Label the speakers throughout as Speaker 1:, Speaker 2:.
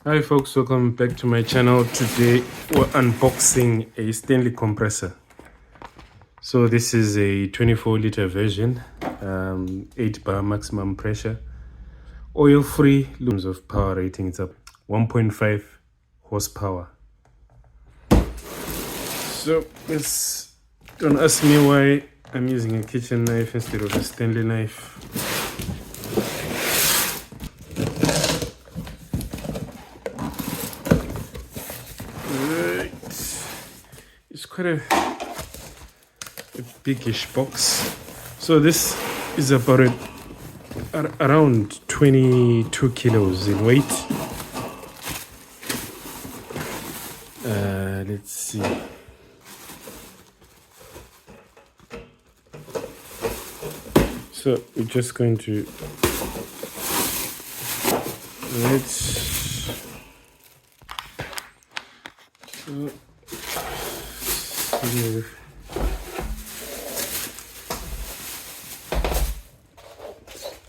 Speaker 1: Hi folks, welcome back to my channel. Today we're unboxing a Stanley compressor. So this is a 24-liter version, 8 bar maximum pressure, oil-free, lumens of power rating. It's up 1.5 horsepower. So don't ask me why I'm using a kitchen knife instead of a Stanley knife. It's quite a biggish box. So this is about around 22 kilos in weight. Let's see. So we're just going to here.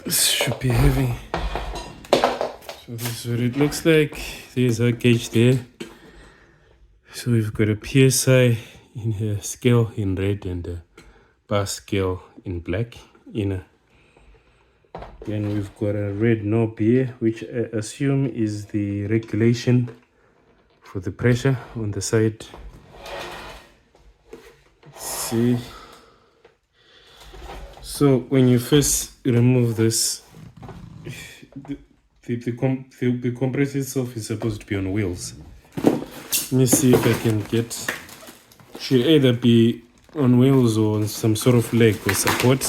Speaker 1: This should be heavy. So this is what it looks like. There's our gauge there. So we've got a PSI in here, scale in red, and a bar scale in black inner. Then we've got a red knob here, which I assume is the regulation for the pressure on the side. Let's see. So when you first remove this, the compressor itself is supposed to be on wheels. Let me see if I can get, should either be on wheels or on some sort of leg or support,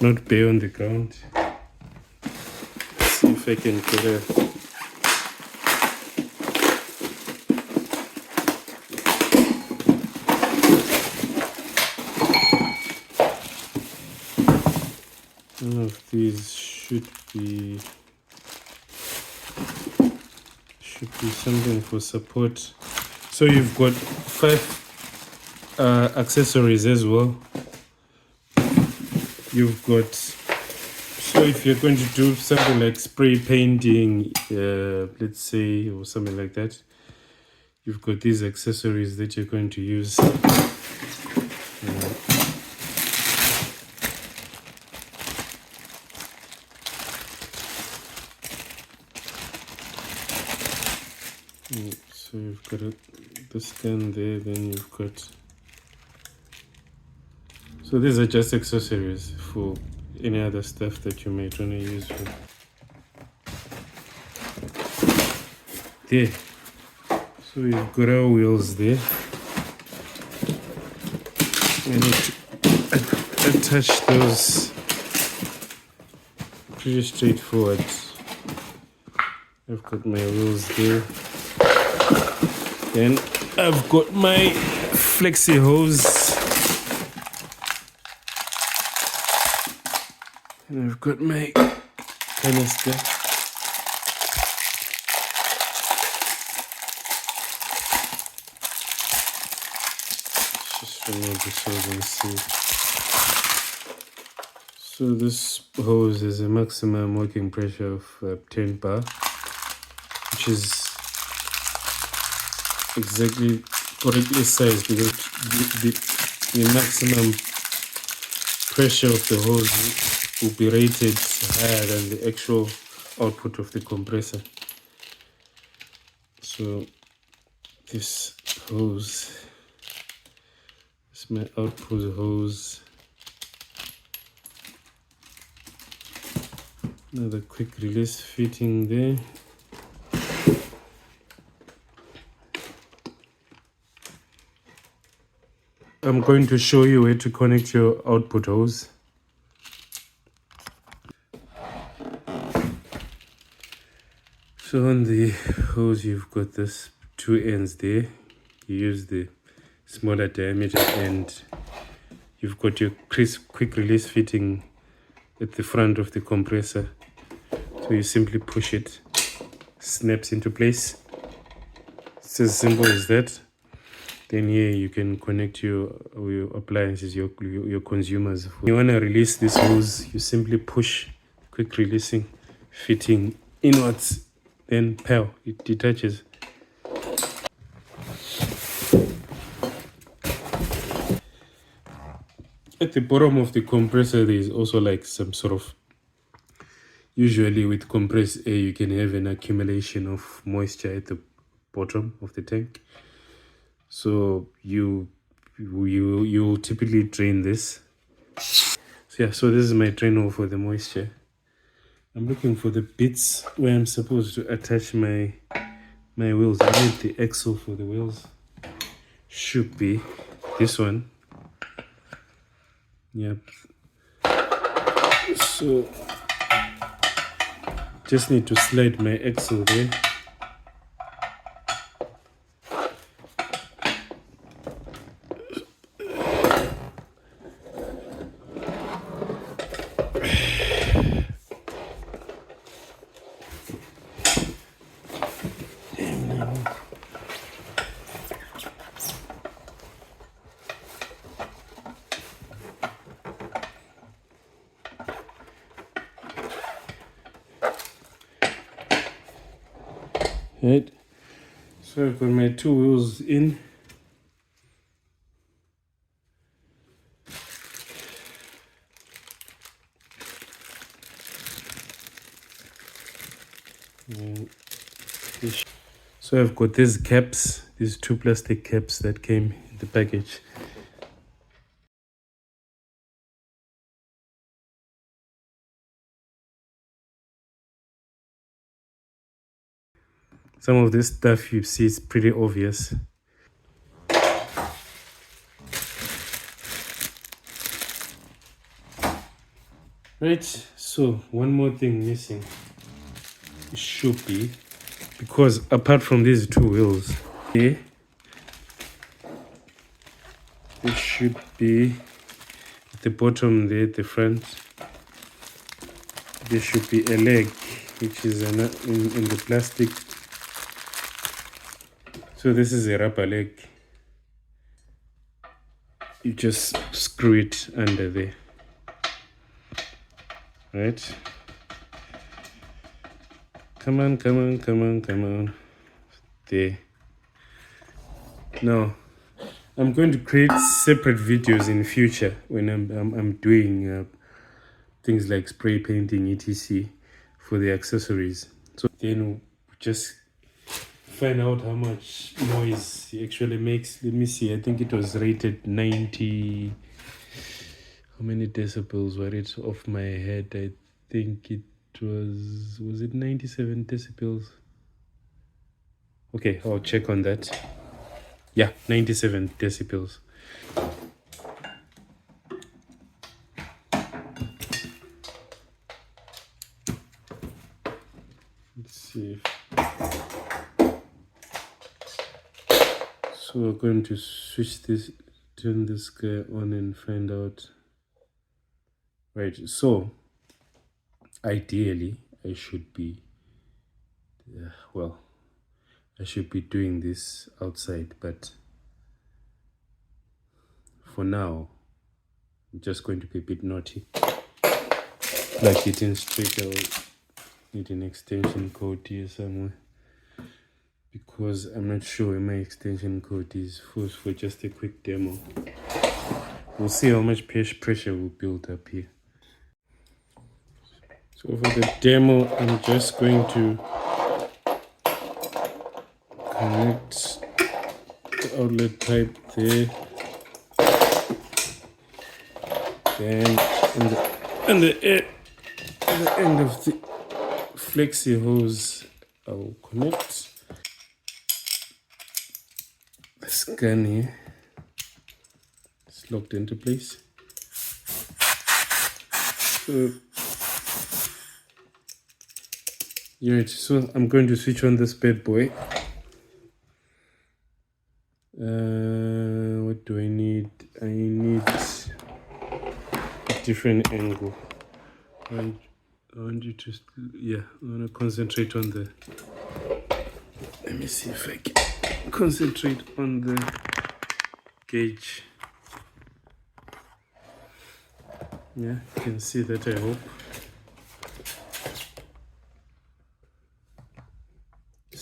Speaker 1: not bare on the ground. Let's see if I can get a, one of these should be something for support. So you've got 5 accessories as well. You've got, so if you're going to do something like spray painting, let's say, or something like that, you've got these accessories that you're going to use. So you've got the stand there, then you've got, so these are just accessories for any other stuff that you might want to use for. There, so we've got our wheels there. We need to attach those. Pretty straightforward. I've got my wheels there. Then I've got my flexi hose, and I've got my canister. Just remove this hose and see. So this hose has a maximum working pressure of 10 bar, which is exactly correctly sized, because the maximum pressure of the hose will be rated higher than the actual output of the compressor. So this hose is my output hose. Another quick release fitting there. I'm going to show you where to connect your output hose. So on the hose, you've got this 2 ends there. You use the smaller diameter end. You've got your quick release fitting at the front of the compressor. So you simply push it, snaps into place. It's as simple as that. Then here you can connect your appliances, your consumers. When you want to release this hose, you simply push quick releasing fitting inwards then pow, it detaches. At the bottom of the compressor, there is also like some sort of, usually with compressed air, you can have an accumulation of moisture at the bottom of the tank. So you typically drain this. So yeah, so this is my drain hole for the moisture. I'm looking for the bits where I'm supposed to attach my wheels. I need the axle for the wheels. Should be this one. Yep. So just need to slide my axle there. Right. So I've got my two wheels in. So I've got these caps, these two plastic caps that came in the package. Some of this stuff you see is pretty obvious. Right, so one more thing missing. It should be, because apart from these two wheels here, it should be at the bottom there, at the front, there should be a leg which is in the plastic. So this is a rubber leg. You just screw it under there. Right? Come on, come on, come on, come on. There. Now, I'm going to create separate videos in future when I'm doing things like spray painting, etc. for the accessories. So then we'll just find out how much noise it actually makes. Let me see. I think it was rated 90. How many decibels were it off my head? I think it was it 97 decibels? Okay, I'll check on that. Yeah, 97 decibels. Let's see. So we're going to switch this, turn this guy on and find out. Right, so ideally I should be, I should be doing this outside, but for now, I'm just going to be a bit naughty. Plug it in straight. I'll need an extension cord here somewhere, because I'm not sure where my extension cord is for just a quick demo. We'll see how much pressure will build up here. So for the demo, I'm just going to connect the outlet pipe there. Then on the end of the flexi hose, I will connect the gun here. It's locked into place. So, right, so I'm going to switch on this bad boy. What do I need? I need a different angle. I want you to, I want to concentrate on the, let me see if I can concentrate on the gauge. Yeah, you can see that, I hope.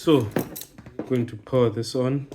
Speaker 1: So I'm going to power this on.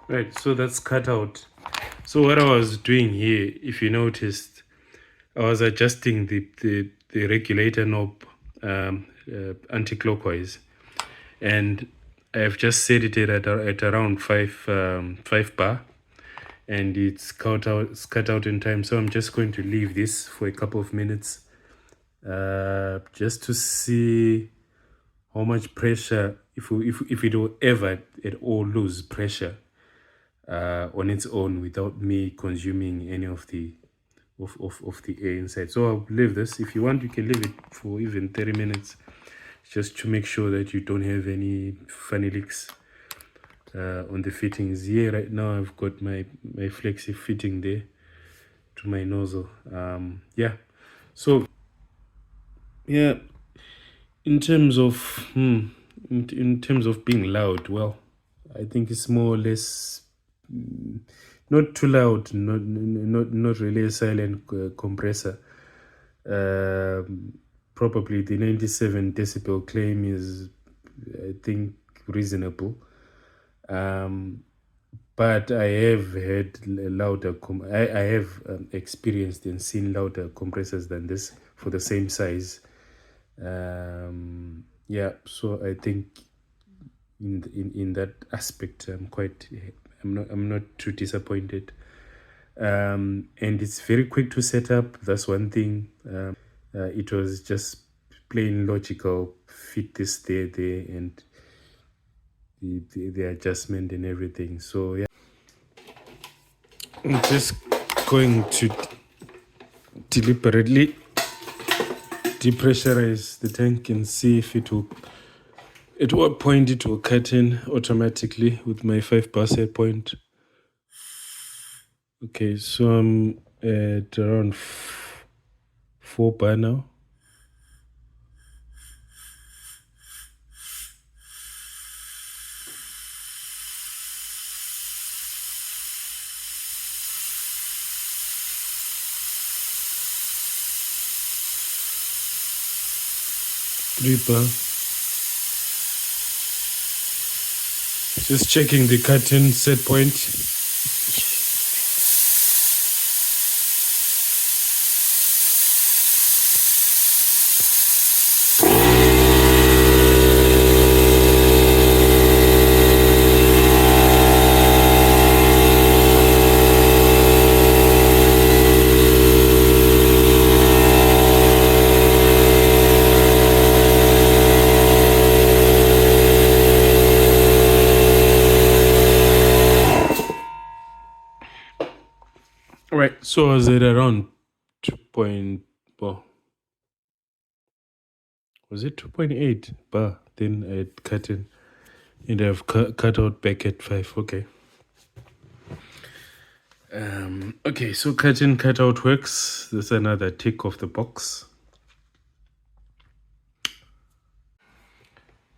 Speaker 1: Right, so that's cut out. So what I was doing here, if you noticed, I was adjusting the regulator knob anti-clockwise, and I've just set it at around 5 bar, and it's cut out in time. So I'm just going to leave this for a couple of minutes, just to see how much pressure, if it will ever at all lose pressure on its own without me consuming any of the air inside. So I'll leave this. If you want, you can leave it for even 30 minutes, just to make sure that you don't have any funny leaks on the fittings. Here right now I've got my flexi fitting there to my nozzle. Yeah, so yeah, in terms of in terms of being loud, well, I think it's more or less not too loud, not really a silent compressor. Probably the 97 decibel claim is, I think, reasonable. But I have had louder. I have experienced and seen louder compressors than this for the same size. Yeah, so I think in that aspect, I'm not too disappointed. And it's very quick to set up. That's one thing. It was just plain logical. Fit this there, and the adjustment and everything. So yeah, I'm just going to deliberately depressurize the tank and see if it will, at what point it will cut in automatically with my 5 bar set point. Okay, so I'm at around 4 bar now. Bar. Just checking the cut-in set point. Right, so I was at around 2.4. Was it 2.8 bar? Then I had cut in, and I've cut out back at 5. Okay. Okay, so cut in, cut out works. That's another tick of the box.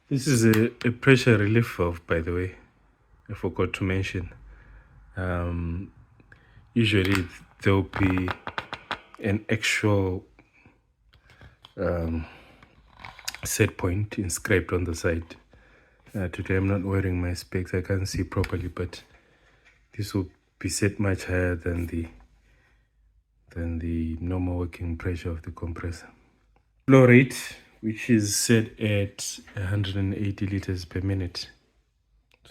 Speaker 1: This is a pressure relief valve, by the way. I forgot to mention. Usually there'll be an actual set point inscribed on the side. Today I'm not wearing my specs, I can't see properly, but this will be set much higher than the normal working pressure of the compressor. Flow rate, which is set at 180 liters per minute.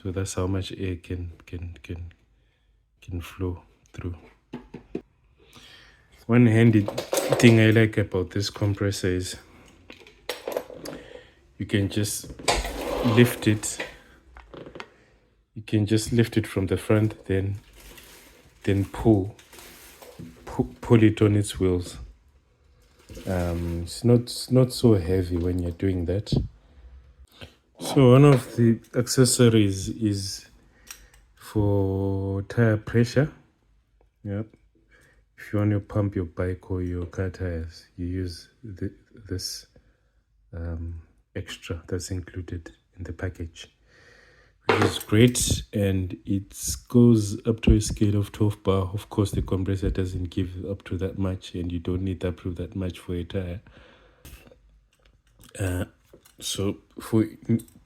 Speaker 1: So that's how much air can flow through. One handy thing I like about this compressor is you can just lift it. You can just lift it from the front, then pull it on its wheels. It's not so heavy when you're doing that. So one of the accessories is for tire pressure. Yep. If you want to pump your bike or your car tires, you use this extra that's included in the package, which is great, and it goes up to a scale of 12 bar. Of course, the compressor doesn't give up to that much, and you don't need up to that much for a tire. So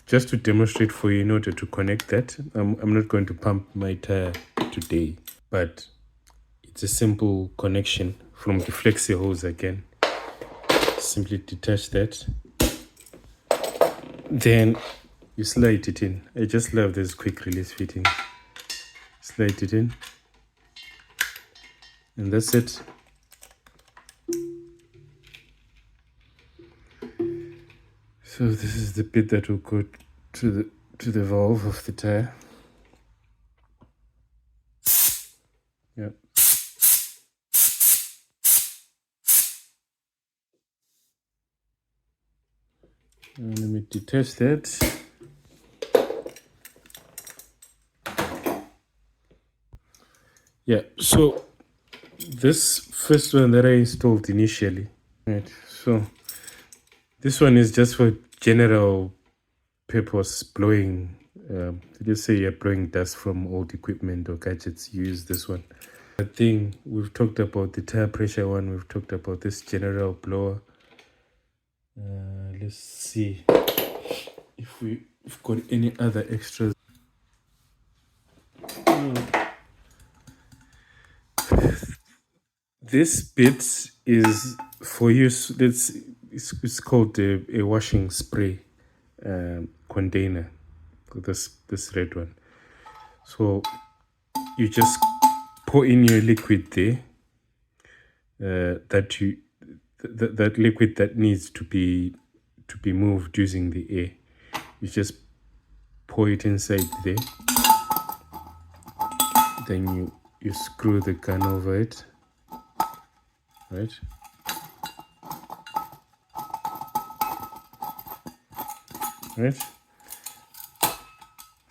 Speaker 1: just to demonstrate for you in order to connect that, I'm not going to pump my tire today, but it's a simple connection from the flexi hose again. Simply detach that, then you slide it in. I just love this quick release fitting. Slide it in, and that's it. So this is the bit that will go to the valve of the tire. Yep. And let me detach that. Yeah, so this first one that I installed initially, right? So this one is just for general purpose blowing. Let's say you're blowing dust from old equipment or gadgets, you use this one. I think we've talked about the tire pressure one, we've talked about this general blower. Let's see if we've got any other extras. This bit is for use. It's called a washing spray container. This red one. So you just pour in your liquid there. That liquid that needs to be moved using the air. You just pour it inside there. Then you screw the gun over it. Right? Right?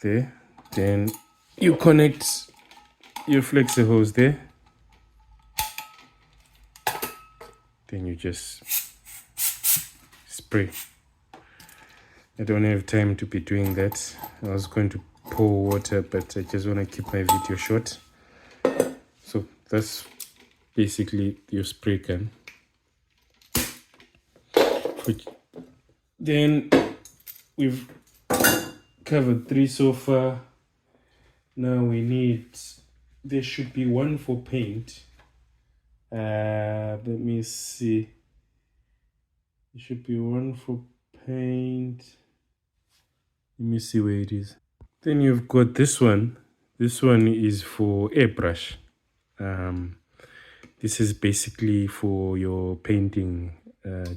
Speaker 1: There. Then you connect your flexi hose there. Then you just spray. I don't have time to be doing that. I was going to pour water, but I just want to keep my video short. So that's basically your spray can. Then we've covered 3 so far. Now we need, there should be one for paint. Let me see. There should be one for paint. Let me see where it is. Then you've got this one. This one is for airbrush. This is basically for your painting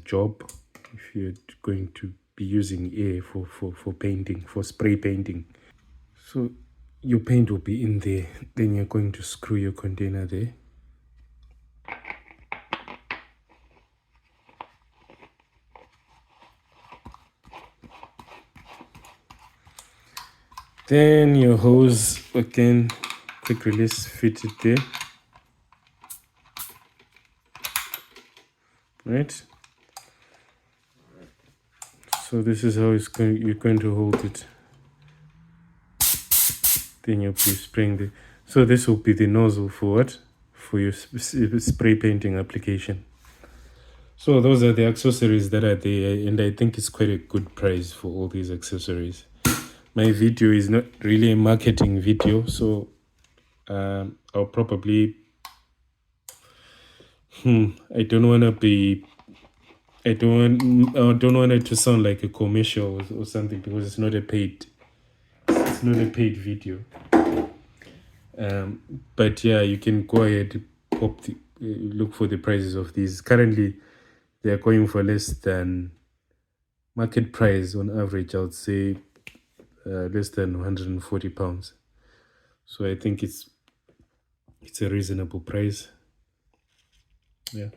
Speaker 1: job. If you're going to be using air for painting, for spray painting. So your paint will be in there. Then you're going to screw your container there. Then your hose, again, quick release, fit it there. Right? So this is how you're going to hold it. Then you'll be spraying the. So this will be the nozzle for what? For your spray painting application. So those are the accessories that are there, and I think it's quite a good price for all these accessories. My video is not really a marketing video, so I'll probably I don't want it to sound like a commercial or something, because it's not a paid video. But yeah, you can go ahead, look for the prices of these. Currently they are going for less than market price on average. I would say less than 140 pounds. So I think it's a reasonable price. Yeah.